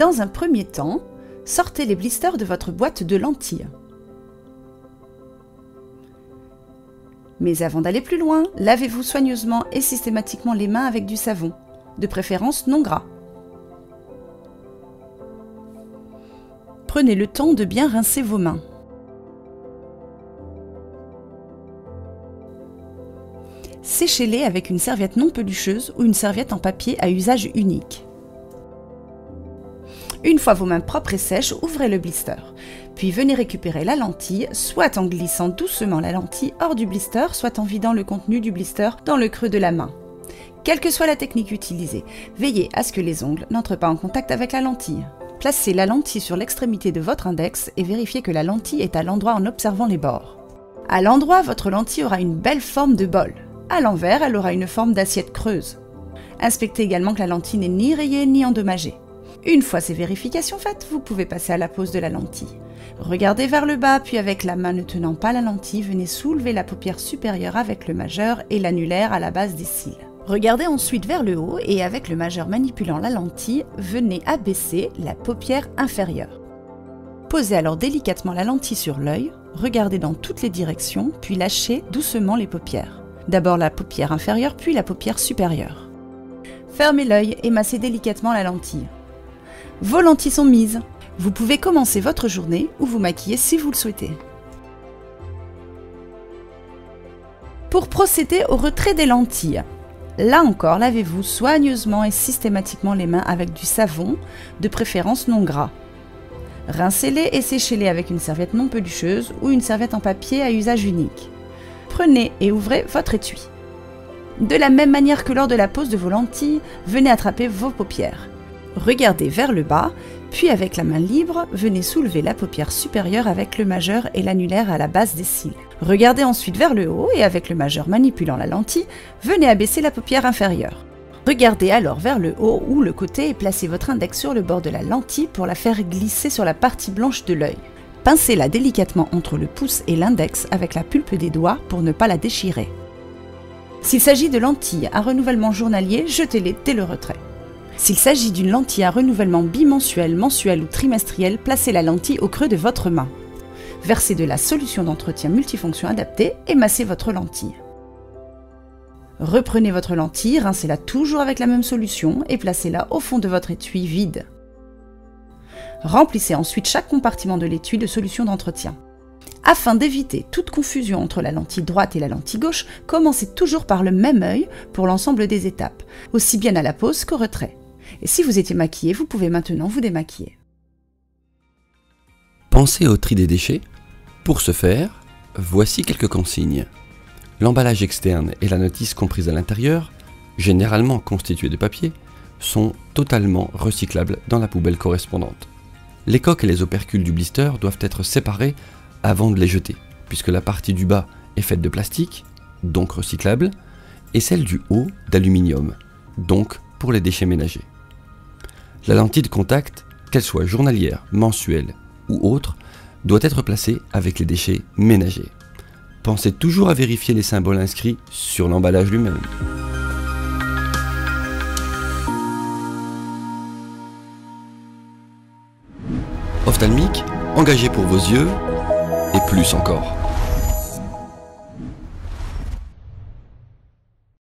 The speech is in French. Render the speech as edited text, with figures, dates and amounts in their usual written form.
Dans un premier temps, sortez les blisters de votre boîte de lentilles. Mais avant d'aller plus loin, lavez-vous soigneusement et systématiquement les mains avec du savon, de préférence non gras. Prenez le temps de bien rincer vos mains. Séchez-les avec une serviette non pelucheuse ou une serviette en papier à usage unique. Une fois vos mains propres et sèches, ouvrez le blister. Puis venez récupérer la lentille, soit en glissant doucement la lentille hors du blister, soit en vidant le contenu du blister dans le creux de la main. Quelle que soit la technique utilisée, veillez à ce que les ongles n'entrent pas en contact avec la lentille. Placez la lentille sur l'extrémité de votre index et vérifiez que la lentille est à l'endroit en observant les bords. À l'endroit, votre lentille aura une belle forme de bol. À l'envers, elle aura une forme d'assiette creuse. Inspectez également que la lentille n'est ni rayée ni endommagée. Une fois ces vérifications faites, vous pouvez passer à la pose de la lentille. Regardez vers le bas, puis avec la main ne tenant pas la lentille, venez soulever la paupière supérieure avec le majeur et l'annulaire à la base des cils. Regardez ensuite vers le haut et avec le majeur manipulant la lentille, venez abaisser la paupière inférieure. Posez alors délicatement la lentille sur l'œil, regardez dans toutes les directions, puis lâchez doucement les paupières. D'abord la paupière inférieure, puis la paupière supérieure. Fermez l'œil et massez délicatement la lentille. Vos lentilles sont mises. Vous pouvez commencer votre journée ou vous maquiller si vous le souhaitez. Pour procéder au retrait des lentilles, là encore, lavez-vous soigneusement et systématiquement les mains avec du savon, de préférence non gras. Rincez-les et séchez-les avec une serviette non pelucheuse ou une serviette en papier à usage unique. Prenez et ouvrez votre étui. De la même manière que lors de la pose de vos lentilles, venez attraper vos paupières. Regardez vers le bas, puis avec la main libre, venez soulever la paupière supérieure avec le majeur et l'annulaire à la base des cils. Regardez ensuite vers le haut et avec le majeur manipulant la lentille, venez abaisser la paupière inférieure. Regardez alors vers le haut ou le côté et placez votre index sur le bord de la lentille pour la faire glisser sur la partie blanche de l'œil. Pincez-la délicatement entre le pouce et l'index avec la pulpe des doigts pour ne pas la déchirer. S'il s'agit de lentilles à renouvellement journalier, jetez-les dès le retrait. S'il s'agit d'une lentille à renouvellement bimensuel, mensuel ou trimestriel, placez la lentille au creux de votre main. Versez de la solution d'entretien multifonction adaptée et massez votre lentille. Reprenez votre lentille, rincez-la toujours avec la même solution et placez-la au fond de votre étui vide. Remplissez ensuite chaque compartiment de l'étui de solution d'entretien. Afin d'éviter toute confusion entre la lentille droite et la lentille gauche, commencez toujours par le même œil pour l'ensemble des étapes, aussi bien à la pose qu'au retrait. Et si vous étiez maquillé, vous pouvez maintenant vous démaquiller. Pensez au tri des déchets. Pour ce faire, voici quelques consignes. L'emballage externe et la notice comprise à l'intérieur, généralement constituée de papier, sont totalement recyclables dans la poubelle correspondante. Les coques et les opercules du blister doivent être séparés avant de les jeter, puisque la partie du bas est faite de plastique, donc recyclable, et celle du haut d'aluminium, donc pour les déchets ménagers. La lentille de contact, qu'elle soit journalière, mensuelle ou autre, doit être placée avec les déchets ménagers. Pensez toujours à vérifier les symboles inscrits sur l'emballage lui-même. Ophtalmique, engagé pour vos yeux et plus encore.